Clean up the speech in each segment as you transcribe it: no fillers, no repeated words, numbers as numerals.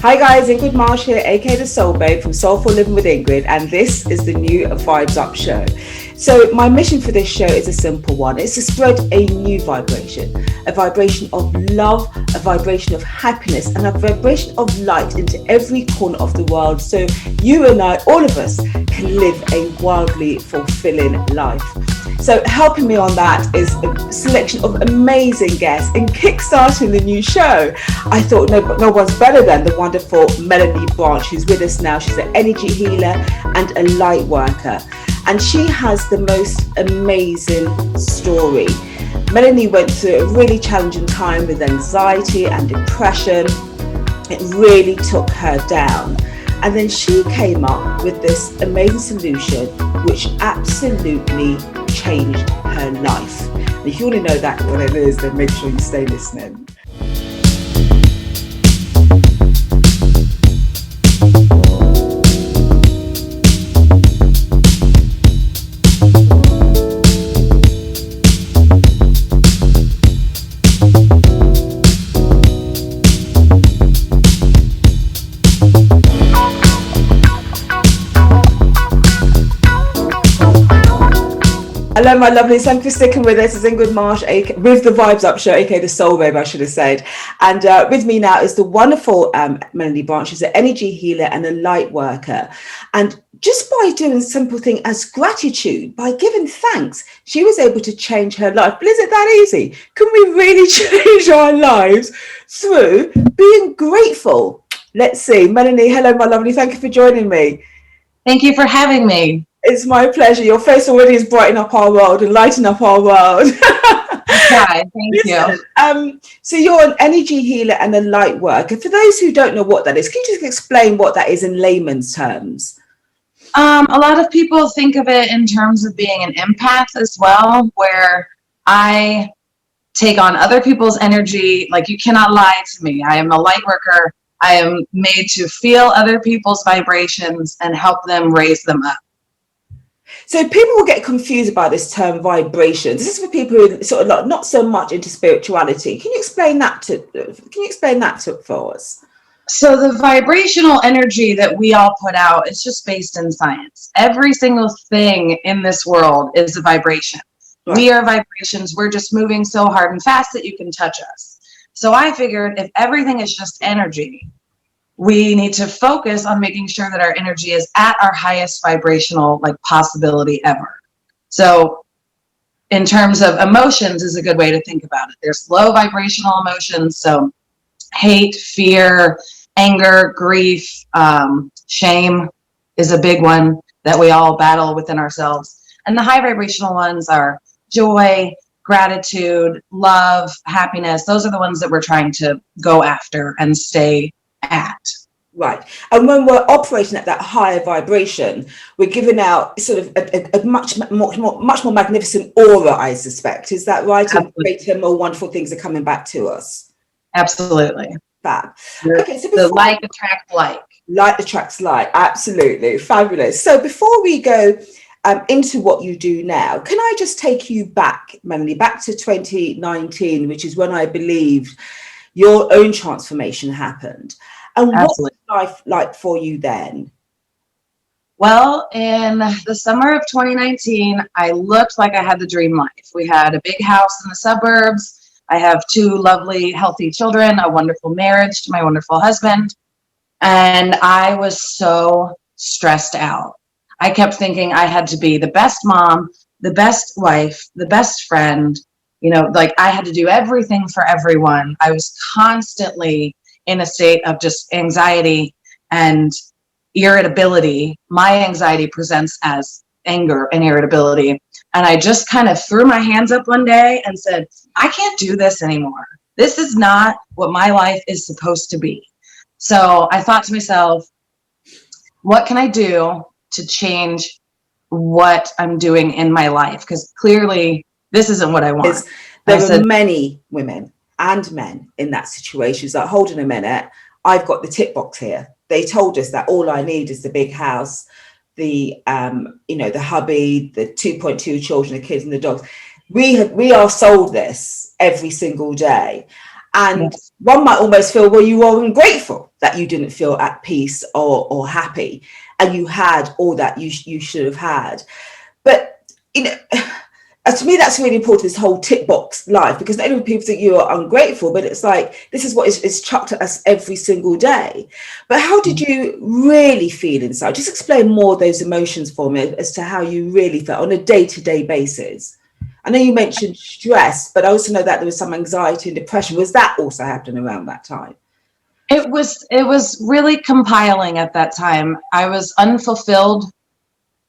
Hi guys, Ingrid Marsh here, aka the Soul Babe from Soulful Living with Ingrid, and this is the new Vibes Up show. So my mission for this show is a simple one. It's to spread a new vibration, a vibration of love, a vibration of happiness, and a vibration of light into every corner of the world, so you and I, all of us, can live a wildly fulfilling life. So helping me on that is a selection of amazing guests. In kickstarting the new show, I thought no one's better than the wonderful Melanie Branch, who's with us now. She's an energy healer and a light worker. And she has the most amazing story. Melanie went through a really challenging time with anxiety and depression. It really took her down. And then she came up with this amazing solution, which absolutely changed her life. And if you want to know that what it is, then make sure you stay listening. Hello, my lovelies. Thank you for sticking with us. It's Ingrid Marsh with the Vibes Up show, aka the Soul Babe, I should have said. And with me now is the wonderful Melanie Branch. She's an energy healer and a light worker. And just by doing a simple thing as gratitude, by giving thanks, she was able to change her life. But is it that easy? Can we really change our lives through being grateful? Let's see. Melanie, hello, my lovely. Thank you for joining me. Thank you for having me. It's my pleasure. Your face already is brightening up our world and lighting up our world. Thank you. So you're an energy healer and a light worker. For those who don't know what that is, can you just explain what that is in layman's terms? A lot of people think of it in terms of being an empath as well, where I take on other people's energy. Like, you cannot lie to me. I am a light worker. I am made to feel other people's vibrations and help them raise them up. So people will get confused about this term vibrations. This is for people who sort of not so much into spirituality. Can you explain that for us? So the vibrational energy that we all put out is just based in science. Every single thing in this world is a vibration. Right. We are vibrations. We're just moving so hard and fast that you can touch us. So I figured if everything is just energy, we need to focus on making sure that our energy is at our highest vibrational possibility ever. So in terms of emotions is a good way to think about it. There's low vibrational emotions. So hate, fear, anger, grief, shame is a big one that we all battle within ourselves. And the high vibrational ones are joy, gratitude, love, happiness. Those are the ones that we're trying to go after and stay at. Right. And when we're operating at that higher vibration, we're giving out sort of a much more magnificent aura, I suspect. Is that right? And greater, more wonderful things are coming back to us. Absolutely. Fab. Okay, so the like attracts like. Like attracts like. Absolutely. Fabulous. So before we go into what you do now, can I just take you back, Melanie, back to 2019, which is when I believe your own transformation happened. And Absolutely. What was life like for you then? Well, in the summer of 2019, I looked like I had the dream life. We had a big house in the suburbs. I have 2 lovely, healthy children, a wonderful marriage to my wonderful husband. And I was so stressed out. I kept thinking I had to be the best mom, the best wife, the best friend. I had to do everything for everyone. I was constantly in a state of just anxiety and irritability. My anxiety presents as anger and irritability. And I just kind of threw my hands up one day and said, I can't do this anymore. This is not what my life is supposed to be. So I thought to myself, what can I do to change what I'm doing in my life? Because clearly this isn't what I want. There are many women and men in that situation. It's like, hold on a minute, I've got the tick box here. They told us that all I need is the big house, the the hubby, the 2.2 children, the kids and the dogs. We are sold this every single day. And Yes. one might almost feel, well, you are ungrateful that you didn't feel at peace or happy, and you had all that you should have had. But, you know, to me, that's really important, this whole tick box life, because not only people think you are ungrateful, but it's like, this is what is chucked at us every single day. But how did you really feel inside? Just explain more of those emotions for me as to how you really felt on a day-to-day basis. I know you mentioned stress, but I also know that there was some anxiety and depression. Was that also happening around that time? It was really compiling at that time. I was unfulfilled,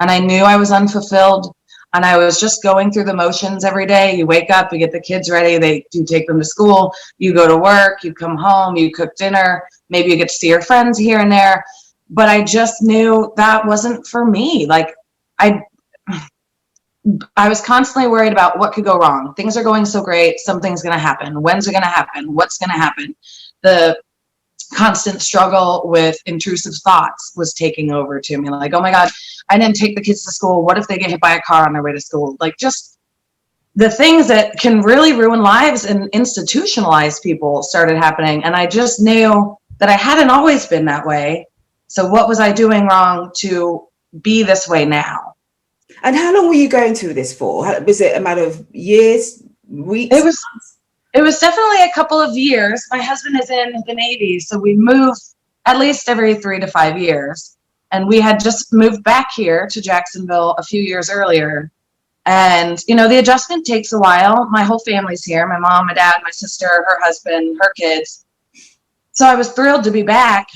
and I knew I was unfulfilled, and I was just going through the motions every day. You wake up, you get the kids ready, you take them to school, you go to work, you come home, you cook dinner, maybe you get to see your friends here and there. But I just knew that wasn't for me. Like I I was constantly worried about what could go wrong. Things are going so great, something's going to happen. When's it going to happen? What's going to happen? The constant struggle with intrusive thoughts was taking over to me. Like, oh my God, I didn't take the kids to school. What if they get hit by a car on their way to school? Like, just the things that can really ruin lives and institutionalize people started happening. And I just knew that I hadn't always been that way. So what was I doing wrong to be this way now? And how long were you going through this for? Was it a matter of years, weeks? It was definitely a couple of years. My husband is in the Navy, so we move at least every 3 to 5 years. And we had just moved back here to Jacksonville a few years earlier. And, the adjustment takes a while. My whole family's here, my mom, my dad, my sister, her husband, her kids. So I was thrilled to be back,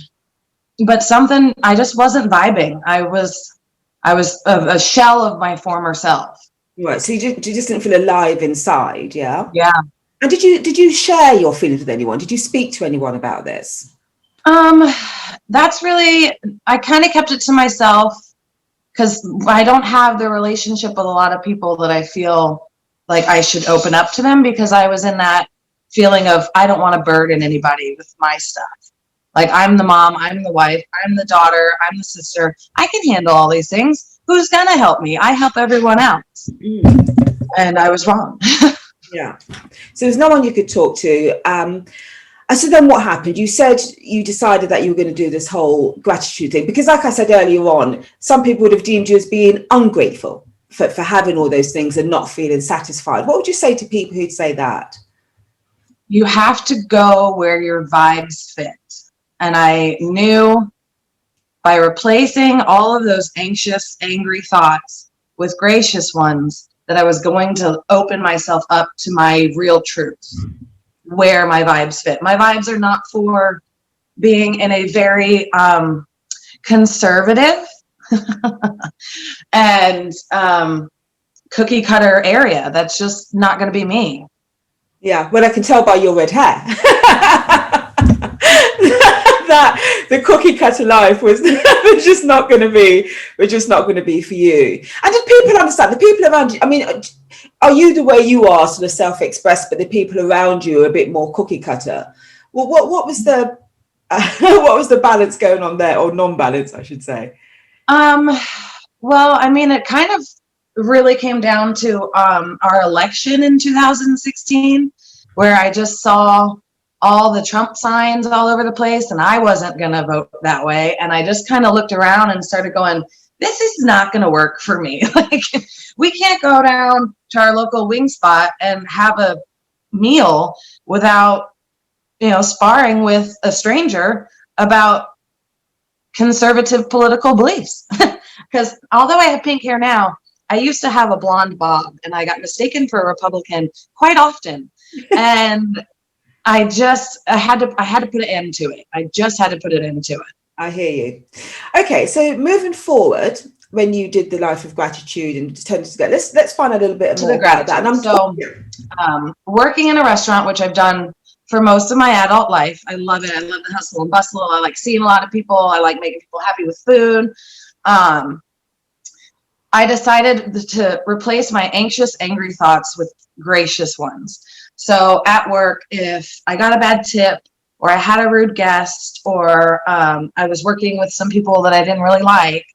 but I just wasn't vibing. I was a shell of my former self. Right. So you just didn't feel alive inside, yeah? Yeah. And did you share your feelings with anyone? Did you speak to anyone about this? That's really, I kind of kept it to myself because I don't have the relationship with a lot of people that I feel like I should open up to them, because I was in that feeling of, I don't want to burden anybody with my stuff. Like, I'm the mom, I'm the wife, I'm the daughter, I'm the sister. I can handle all these things. Who's going to help me? I help everyone else. And I was wrong. Yeah. So there's no one you could talk to. So then what happened? You said you decided that you were going to do this whole gratitude thing, because like I said earlier on, some people would have deemed you as being ungrateful for having all those things and not feeling satisfied. What would you say to people who'd say that? You have to go where your vibes fit. And I knew by replacing all of those anxious, angry thoughts with gracious ones that I was going to open myself up to my real truth, where my vibes fit. My vibes are not for being in a very conservative and cookie cutter area. That's just not going to be me. Yeah, well, I can tell by your red hair that the cookie cutter life was just not going to be for you. And did people understand? The people around you, I mean, are you the way you are, sort of self-expressed, but the people around you are a bit more cookie cutter? Well, what was the what was the balance going on there, or non-balance, I should say? Well, I mean, it kind of really came down to our election in 2016, where I just saw all the Trump signs all over the place, and I wasn't going to vote that way. And I just kind of looked around and started going, this is not going to work for me. Like, we can't go down to our local wing spot and have a meal without, sparring with a stranger about conservative political beliefs. Because although I have pink hair now, I used to have a blonde bob, and I got mistaken for a Republican quite often. And I had to put an end to it. I just had to put an end to it. I hear you. Okay, so moving forward, when you did the life of gratitude and determined to go, let's find out a little bit more about that. And working in a restaurant, which I've done for most of my adult life. I love it. I love the hustle and bustle. I like seeing a lot of people. I like making people happy with food. I decided to replace my anxious, angry thoughts with gracious ones. So at work, if I got a bad tip, or I had a rude guest, or I was working with some people that I didn't really like,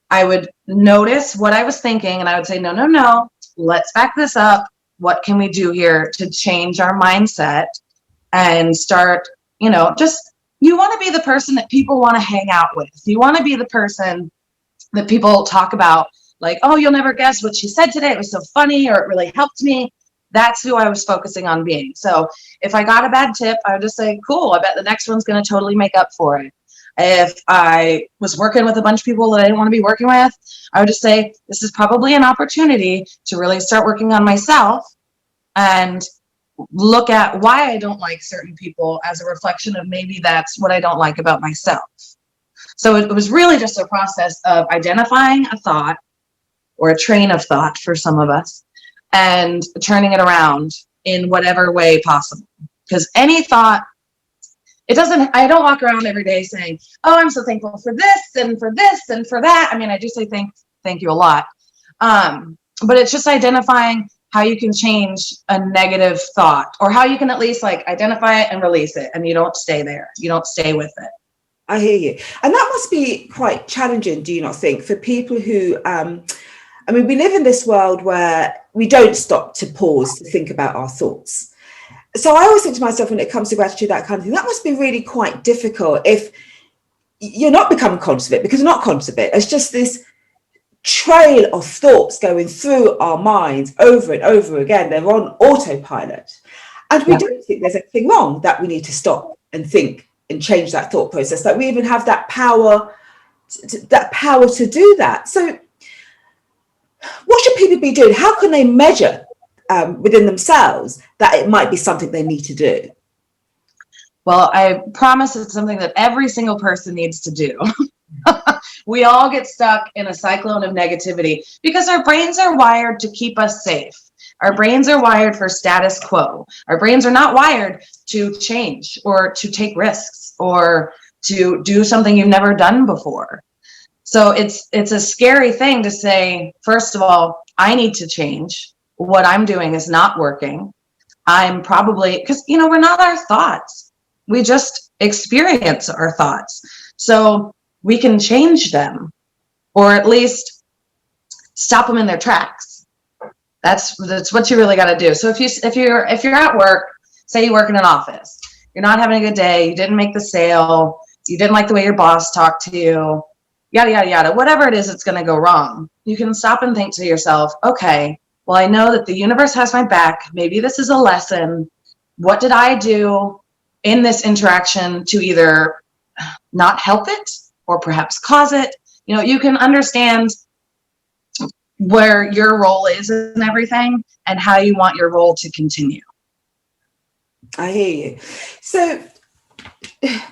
I would notice what I was thinking, and I would say, no, let's back this up. What can we do here to change our mindset and start, just, you want to be the person that people want to hang out with. You want to be the person that people talk about, like, oh, you'll never guess what she said today. It was so funny, or it really helped me. That's who I was focusing on being. So if I got a bad tip, I would just say, cool, I bet the next one's going to totally make up for it. If I was working with a bunch of people that I didn't want to be working with, I would just say, this is probably an opportunity to really start working on myself and look at why I don't like certain people as a reflection of maybe that's what I don't like about myself. So it was really just a process of identifying a thought, or a train of thought for some of us, and turning it around in whatever way possible. Because any thought, I don't walk around every day saying, oh, I'm so thankful for this and for this and for that. I mean, I do say thank you a lot. But it's just identifying how you can change a negative thought, or how you can at least like identify it and release it, and you don't stay there. You don't stay with it. I hear you. And that must be quite challenging, do you not think, for people who, we live in this world where we don't stop to pause to think about our thoughts. So I always think to myself, when it comes to gratitude, that kind of thing, that must be really quite difficult if you're not becoming conscious of it, because you're not conscious of it. It's just this trail of thoughts going through our minds over and over again. They're on autopilot. And we don't think there's anything wrong, that we need to stop and think and change that thought process, that we even have that power to do that. So what should people be doing? How can they measure within themselves that it might be something they need to do? Well, I promise it's something that every single person needs to do. We all get stuck in a cyclone of negativity because our brains are wired to keep us safe. Our brains are wired for status quo. Our brains are not wired to change or to take risks or to do something you've never done before. So it's a scary thing to say, first of all, I need to change. What I'm doing is not working. I'm probably, because, we're not our thoughts. We just experience our thoughts. So we can change them, or at least stop them in their tracks. That's what you really got to do. So if you're at work, say you work in an office, you're not having a good day, you didn't make the sale, you didn't like the way your boss talked to you, yada, yada, yada, whatever it is that's going to go wrong, you can stop and think to yourself, okay, well, I know that the universe has my back. Maybe this is a lesson. What did I do in this interaction to either not help it or perhaps cause it? You can understand where your role is in everything and how you want your role to continue. I hear you. So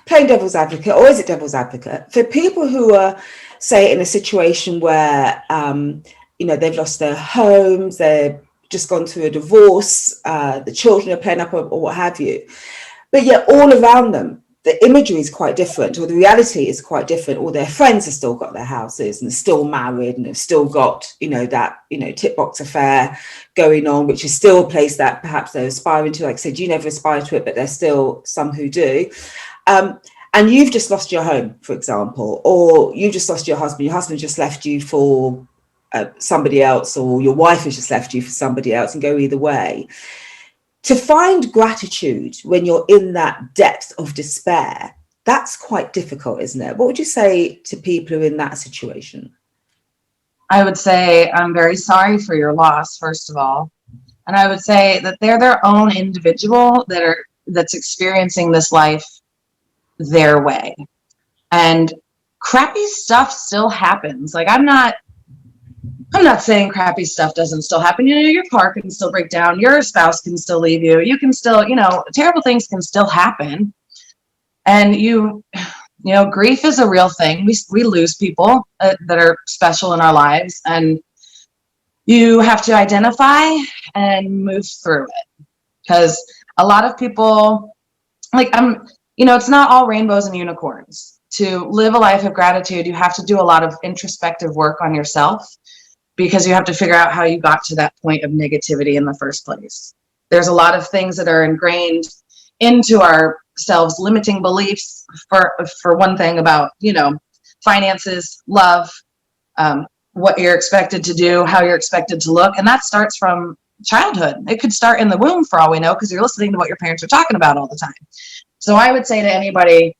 playing devil's advocate, or is it devil's advocate, for people who are, say, in a situation where they've lost their homes, they've just gone through a divorce, the children are playing up, or what have you, but yet all around them the imagery is quite different, or the reality is quite different. All their friends have still got their houses and they're still married and have still got that tip box affair going on, which is still a place that perhaps they're aspiring to. Like I said, you never aspire to it, but there's still some who do. And you've just lost your home, for example, or you just lost your husband just left you for somebody else, or your wife has just left you for somebody else, and go either way. To find gratitude when you're in that depth of despair, that's quite difficult, isn't it? What would you say to people who are in that situation? I would say, I'm very sorry for your loss, first of all. And I would say that they're their own individual that's experiencing this life their way. And crappy stuff still happens. Like, I'm not saying crappy stuff doesn't still happen. Your car can still break down. Your spouse can still leave you. You can still, terrible things can still happen. And grief is a real thing. We lose people that are special in our lives, and you have to identify and move through it. Because a lot of people, it's not all rainbows and unicorns. To live a life of gratitude, you have to do a lot of introspective work on yourself, because you have to figure out how you got to that point of negativity in the first place. There's a lot of things that are ingrained into ourselves, limiting beliefs, for one thing, about, finances, love, what you're expected to do, how you're expected to look. And that starts from childhood. It could start in the womb for all we know, because you're listening to what your parents are talking about all the time. So I would say to anybody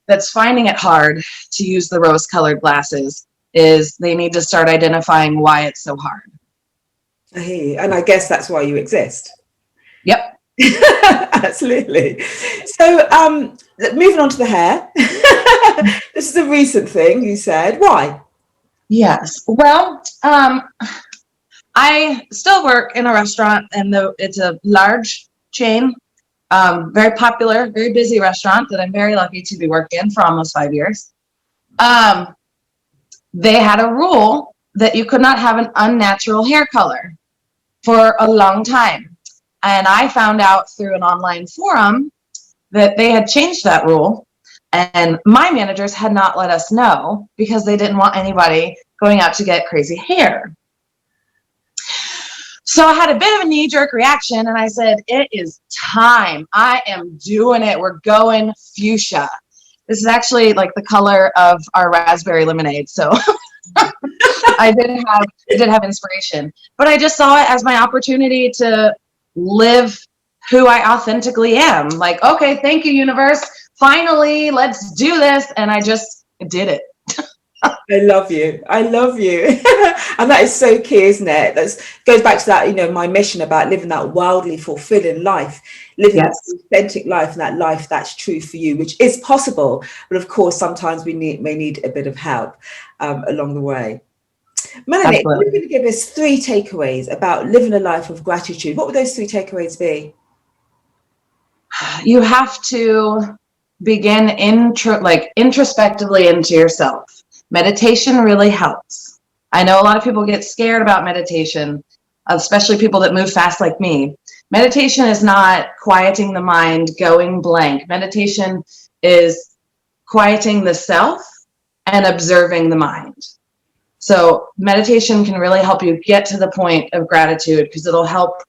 that's finding it hard to use the rose-colored glasses is they need to start identifying why it's so hard. I hear you. And I guess that's why you exist. Yep. Absolutely. So moving on to the hair. This is a recent thing you said. Why? Yes. Well, I still work in a restaurant, and it's a large chain, very popular, very busy restaurant that I'm very lucky to be working in for almost 5 years. They had a rule that you could not have an unnatural hair color for a long time. And I found out through an online forum that they had changed that rule, and my managers had not let us know because they didn't want anybody going out to get crazy hair. So I had a bit of a knee-jerk reaction, and I said, it is time. I am doing it. We're going fuchsia. This is actually like the color of our raspberry lemonade. So I did have inspiration, but I just saw it as my opportunity to live who I authentically am. Like, okay, thank you, universe. Finally, let's do this. And I just did it. I love you. I love you. And that is so key, isn't it? That goes back to that, my mission about living that wildly fulfilling life, living that authentic life, and that life that's true for you, which is possible. But of course, sometimes we may need a bit of help along the way. Melanie, you're going to give us 3 takeaways about living a life of gratitude. What would those 3 takeaways be? You have to begin introspectively into yourself. Meditation really helps. I know a lot of people get scared about meditation, especially people that move fast like me. Meditation is not quieting the mind, going blank. Meditation is quieting the self and observing the mind. So meditation can really help you get to the point of gratitude, because it'll help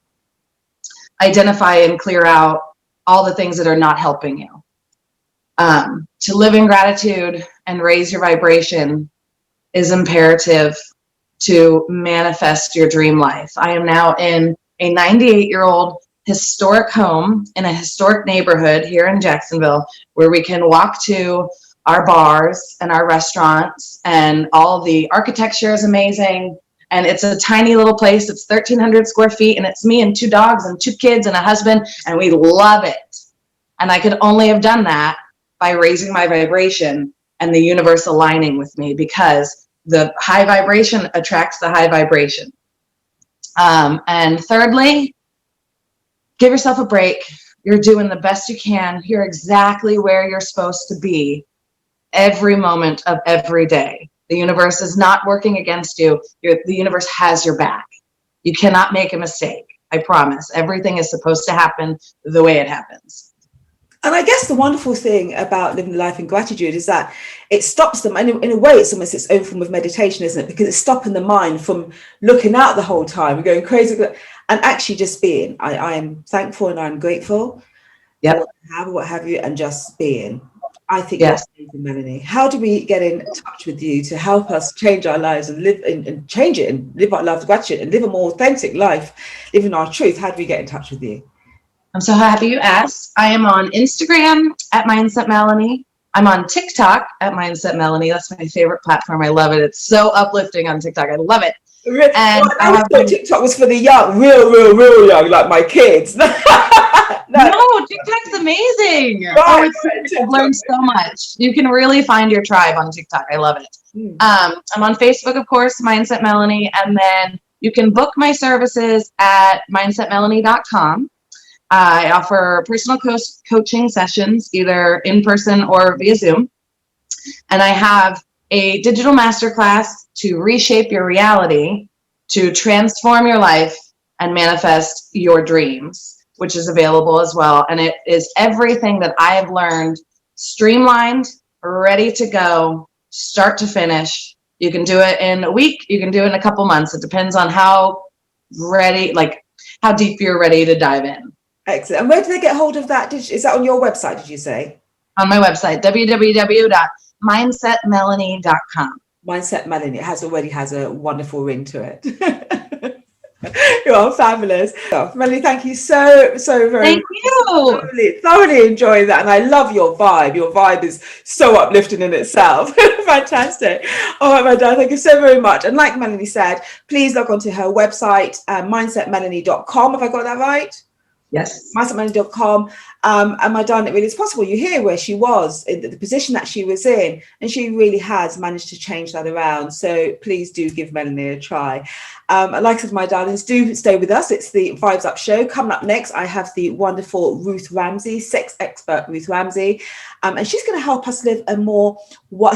identify and clear out all the things that are not helping you. To live in gratitude and raise your vibration is imperative to manifest your dream life. I am now in a 98-year-old historic home in a historic neighborhood here in Jacksonville, where we can walk to our bars and our restaurants, and all the architecture is amazing. And it's a tiny little place. It's 1,300 square feet, and it's me and 2 dogs and 2 kids and a husband, and we love it. And I could only have done that by raising my vibration and the universe aligning with me, because the high vibration attracts the high vibration. And thirdly, give yourself a break. You're doing the best you can. You're exactly where you're supposed to be every moment of every day. The universe is not working against you. The universe has your back. You cannot make a mistake. I promise. Everything is supposed to happen the way it happens. And I guess the wonderful thing about living life in gratitude is that it stops them. And in a way, it's almost its own form of meditation, isn't it? Because it's stopping the mind from looking out the whole time, going crazy, and actually just being. I am thankful and I'm grateful. Yep. What have you, and just being. I think yes. That's amazing, Melanie. How do we get in touch with you to help us change our lives and live and change it and live our life of gratitude and live a more authentic life, living our truth? How do we get in touch with you? I'm so happy you asked. I am on Instagram at Mindset Melanie. I'm on TikTok at Mindset Melanie. That's my favorite platform. I love it. It's so uplifting on TikTok. I love it. And I thought TikTok was for the young, real young, like my kids. No, TikTok's amazing. Right. I've learned so much. You can really find your tribe on TikTok. I love it. I'm on Facebook, of course, Mindset Melanie. And then you can book my services at mindsetmelanie.com. I offer personal coaching sessions, either in person or via Zoom. And I have a digital masterclass to reshape your reality, to transform your life and manifest your dreams, which is available as well. And it is everything that I have learned, streamlined, ready to go, start to finish. You can do it in a week. You can do it in a couple months. It depends on how ready, like how deep you're ready to dive in. Excellent. And where do they get hold of that? Is that on your website, did you say? On my website, www.mindsetmelanie.com. Mindset Melanie. It already has a wonderful ring to it. You are fabulous. Oh, Melanie, thank you so very Thank much. you. Thoroughly enjoying that. And I love your vibe. Your vibe is so uplifting in itself. Fantastic. All right, my dad, thank you so very much. And like Melanie said, please log on to her website, mindsetmelanie.com. Have I got that right? Yes. mindsetmelanie.com. And my darling, it really is possible. You hear where she was, in the position that she was in, and she really has managed to change that around. So please do give Melanie a try. Like I said, my darlings, do stay with us. It's the Vibes Up show. Coming up next, I have the wonderful Ruth Ramsey, sex expert Ruth Ramsey. And she's going to help us live a more,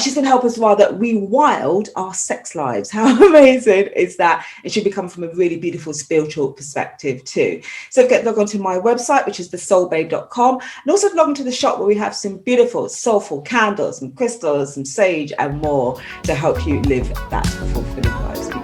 she's going to help us rather rewild our sex lives. How amazing is that? It should become from a really beautiful spiritual perspective too. So log on to my website, which is thesoulbabe.com, and also log into the shop where we have some beautiful soulful candles, some crystals, some sage and more to help you live that fulfilling life.